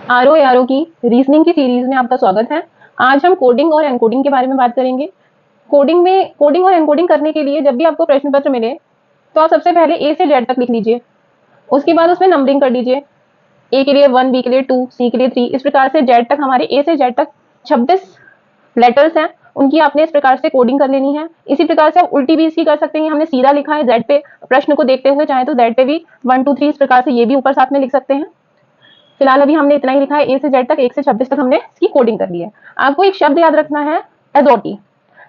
RO ARO की reasoning की series में आपका स्वागत है। आज हम कोडिंग और एनकोडिंग के बारे में बात करेंगे। कोडिंग और एनकोडिंग करने के लिए जब भी आपको प्रश्न पत्र मिले तो आप सबसे पहले ए से जेड तक लिख लीजिए। उसके बाद उसमें नंबरिंग कर लीजिए। ए के लिए 1, बी के लिए 2, सी के लिए 3, इस प्रकार से जेड तक हमारे ए से जेड तक 26 लेटर्स हैं, उनकी आपने इस प्रकार से कोडिंग कर लेनी है। इसी प्रकार से आप उल्टी भी इसकी कर सकते हैं। हमने सीधा लिखा है जेड पे, प्रश्न को देखते हुए चाहे तो जेड पे भी 1, 2, 3 इस प्रकार से ये भी ऊपर साथ में लिख सकते हैं। फिलहाल अभी हमने इतना ही लिखा है, ए से जेड तक 1 से 26 तक हमने इसकी कोडिंग कर ली है। आपको एक शब्द याद रखना है, एजोटी।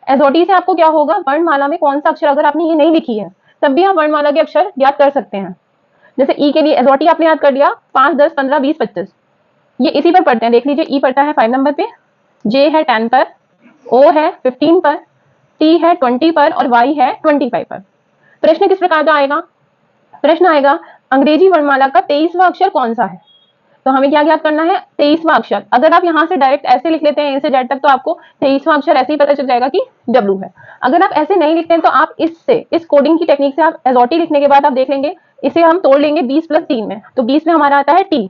एजोटी से आपको क्या होगा, वर्णमाला में कौन सा अक्षर, अगर आपने ये नहीं लिखी है तब भी आप वर्णमाला के अक्षर याद कर सकते हैं। जैसे ई के लिए एजोटी आपने याद कर लिया, 5, 10, 15, 20, 25, ये इसी पर पढ़ते हैं। देख लीजिए, ई पढ़ता है 5 नंबर पे, जे है 10 पर, ओ है 15 पर, टी है 20 पर और वाई है 25 पर। प्रश्न किस प्रकार का आएगा? प्रश्न आएगा अंग्रेजी वर्णमाला का 23वां अक्षर कौन सा है। तो हमें क्या याद करना है, 23वां अक्षर। अगर आप यहाँ से डायरेक्ट ऐसे लिख लेते हैं ए से जेड तक तो आपको 23वां अक्षर ऐसे ही पता चल जाएगा कि डब्ल्यू है। अगर आप ऐसे नहीं लिखते हैं तो आप इस कोडिंग की टेक्निक से आप एजोटी लिखने के बाद आप देख लेंगे, इसे हम तोड़ लेंगे 20 + 3 में। तो 20 में हमारा आता है टी।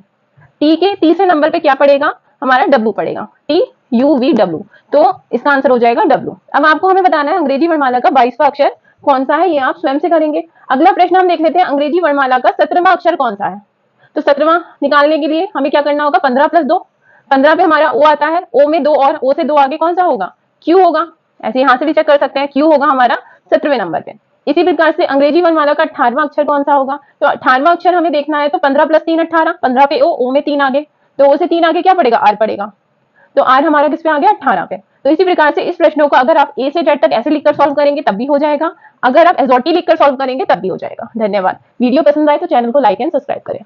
टी के तीसरे नंबर पे क्या पड़ेगा, हमारा डब्ल्यू पड़ेगा, टी यू वी डब्ल्यू। तो इसका आंसर हो जाएगा डब्ल्यू। अब आपको हमें बताना है अंग्रेजी वर्णमाला का 22वां अक्षर कौन सा है, ये आप स्वयं से करेंगे। अगला प्रश्न हम देख लेते हैं, अंग्रेजी वर्णमाला का 17वां अक्षर कौन सा है। तो 17वां निकालने के लिए हमें क्या करना होगा, 15 + 2। 15 पे हमारा ओ आता है, ओ में 2 और ओ से 2 आगे कौन सा होगा, क्यू होगा। ऐसे यहां से भी चेक कर सकते हैं, क्यू होगा हमारा 17वें नंबर पे। इसी प्रकार से अंग्रेजी वर्णमाला का 18वां अक्षर कौन सा होगा। तो 18वां अक्षर हमें देखना है, तो 15 + 3 18। 15 पे ओ में 3 आगे, तो ओ से 3 आगे क्या पड़ेगा, आर पड़ेगा। तो आर हमारा किस पे आ गया, 18 पे। तो इसी प्रकार से इस प्रश्नों को अगर आप ए से जेड तक ऐसे लिखकर सॉल्व करेंगे तब भी हो जाएगा, अगर आप एजोटी लिखकर सॉल्व करेंगे तब भी हो जाएगा। धन्यवाद। वीडियो पसंद आए तो चैनल को लाइक एंड सब्सक्राइब करें।